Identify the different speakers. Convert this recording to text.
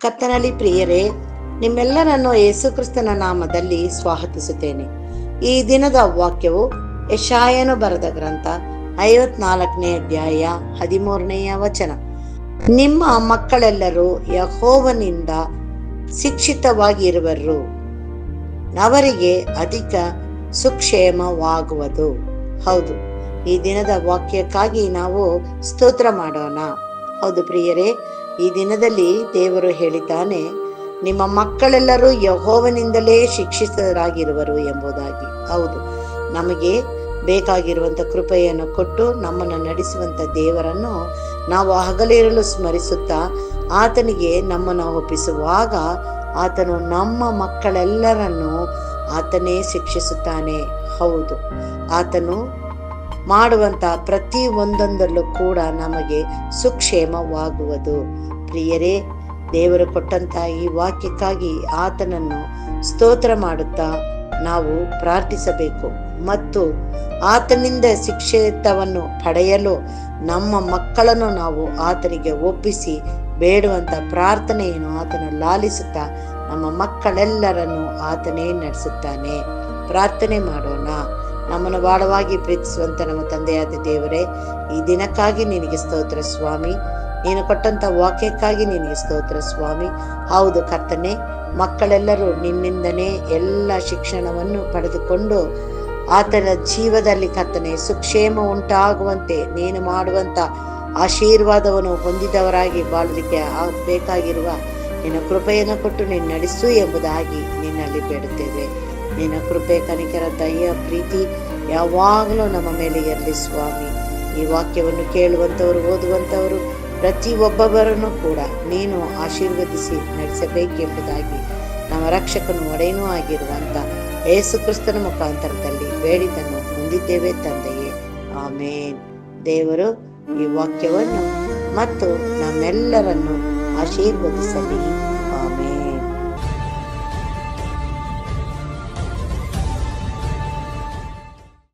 Speaker 1: ಕರ್ತನಲ್ಲಿ ಪ್ರಿಯರೇ, ನಿಮ್ಮೆಲ್ಲರನ್ನು ಯೇಸುಕ್ರಿಸ್ತನ ನಾಮದಲ್ಲಿ ಸ್ವಾಗತಿಸುತ್ತೇನೆ. ಈ ದಿನದ ವಾಕ್ಯವು ಯೆಶಾಯನು ಬರೆದ ಗ್ರಂಥ 54ನೇ ಅಧ್ಯಾಯ 13ನೆಯ ವಚನ. ನಿಮ್ಮ ಮಕ್ಕಳೆಲ್ಲರೂ ಯೆಹೋವನಿಂದ ಶಿಕ್ಷಿತವಾಗಿರುವರು, ಅವರಿಗೆ ಅಧಿಕ ಸುಕ್ಷೇಮವಾಗುವುದು. ಹೌದು, ಈ ದಿನದ ವಾಕ್ಯಕ್ಕಾಗಿ ನಾವು ಸ್ತೋತ್ರ ಮಾಡೋಣ. ಹೌದು ಪ್ರಿಯರೇ, ಈ ದಿನದಲ್ಲಿ ದೇವರು ಹೇಳಿದ್ದಾನೆ, ನಿಮ್ಮ ಮಕ್ಕಳೆಲ್ಲರೂ ಯೆಹೋವನಿಂದಲೇ ಶಿಕ್ಷಿತರಾಗಿರುವರು ಎಂಬುದಾಗಿ. ಹೌದು, ನಮಗೆ ಬೇಕಾಗಿರುವಂಥ ಕೃಪೆಯನ್ನು ಕೊಟ್ಟು ನಮ್ಮನ್ನು ನಡೆಸುವಂಥ ದೇವರನ್ನು ನಾವು ಹಗಲಿರಲು ಸ್ಮರಿಸುತ್ತಾ ಆತನಿಗೆ ನಮ್ಮನ್ನು ಒಪ್ಪಿಸುವಾಗ ಆತನು ನಮ್ಮ ಮಕ್ಕಳೆಲ್ಲರನ್ನು ಆತನೇ ಶಿಕ್ಷಿಸುತ್ತಾನೆ. ಹೌದು, ಆತನು ಮಾಡುವಂಥ ಪ್ರತಿ ಒಂದೊಂದರಲ್ಲೂ ಕೂಡ ನಮಗೆ ಸುಕ್ಷೇಮವಾಗುವುದು. ಪ್ರಿಯರೇ, ದೇವರು ಕೊಟ್ಟಂತ ಈ ವಾಕ್ಯಕ್ಕಾಗಿ ಆತನನ್ನು ಸ್ತೋತ್ರ ಮಾಡುತ್ತಾ ನಾವು ಪ್ರಾರ್ಥಿಸಬೇಕು ಮತ್ತು ಆತನಿಂದ ಶಿಕ್ಷಿತವನ್ನು ಪಡೆಯಲು ನಮ್ಮ ಮಕ್ಕಳನ್ನು ನಾವು ಆತನಿಗೆ ಒಪ್ಪಿಸಿ ಬೇಡುವಂಥ ಪ್ರಾರ್ಥನೆಯನ್ನು ಆತನು ಲಾಲಿಸುತ್ತಾ ನಮ್ಮ ಮಕ್ಕಳೆಲ್ಲರನ್ನು ಆತನೇ ನಡೆಸುತ್ತಾನೆ. ಪ್ರಾರ್ಥನೆ ಮಾಡೋಣ. ನಮ್ಮನ್ನು ಬಾಳವಾಗಿ ಪ್ರೀತಿಸುವಂತ ನಮ್ಮ ತಂದೆಯಾದ ದೇವರೇ, ಈ ದಿನಕ್ಕಾಗಿ ನಿನಗೆ ಸ್ತೋತ್ರ ಸ್ವಾಮಿ. ನೀನು ಕೊಟ್ಟಂತ ವಾಕ್ಯಕ್ಕಾಗಿ ನಿನಗೆ ಸ್ತೋತ್ರ ಸ್ವಾಮಿ. ಹೌದು ಕರ್ತನೆ, ಮಕ್ಕಳೆಲ್ಲರೂ ನಿನ್ನಿಂದನೇ ಎಲ್ಲ ಶಿಕ್ಷಣವನ್ನು ಪಡೆದುಕೊಂಡು ಆತನ ಜೀವದಲ್ಲಿ ಕರ್ತನೆ ಸುಕ್ಷೇಮ ಉಂಟಾಗುವಂತೆ ನೀನು ಮಾಡುವಂತ ಆಶೀರ್ವಾದವನ್ನು ಹೊಂದಿದವರಾಗಿ ಬಾಳಲಿಕ್ಕೆ ಬೇಕಾಗಿರುವ ನಿನ್ನ ಕೃಪೆಯನ್ನು ಕೊಟ್ಟು ನೀನು ನಡೆಸು ಎಂಬುದಾಗಿ ನಿನ್ನಲ್ಲಿ ಬೇಡುತ್ತೇವೆ. ನಿನ್ನ ಕೃಪೆ, ಕನಿಕರ, ದಯ, ಪ್ರೀತಿ ಯಾವಾಗಲೂ ನಮ್ಮ ಮೇಲೆ ಇರಲಿ ಸ್ವಾಮಿ. ಈ ವಾಕ್ಯವನ್ನು ಕೇಳುವಂಥವರು, ಓದುವಂಥವರು ಪ್ರತಿ ಒಬ್ಬೊಬ್ಬರನ್ನು ಕೂಡ ನೀನು ಆಶೀರ್ವದಿಸಿ ನಡೆಸಬೇಕೆಂಬುದಾಗಿ ನಮ್ಮ ರಕ್ಷಕನು ಒಡೆಯನೂ ಆಗಿರುವಂಥ ಯೇಸು ಕ್ರಿಸ್ತನ ಮುಖಾಂತರದಲ್ಲಿ ಬೇಡಿದನ್ನು ಹೊಂದಿದ್ದೇವೆ ತಂದೆಯೇ, ಆಮೇನ್. ದೇವರು ಈ ವಾಕ್ಯವನ್ನು ಮತ್ತು ನಮ್ಮೆಲ್ಲರನ್ನು ಆಶೀರ್ವದಿಸಲಿ, ಆಮೇನ್.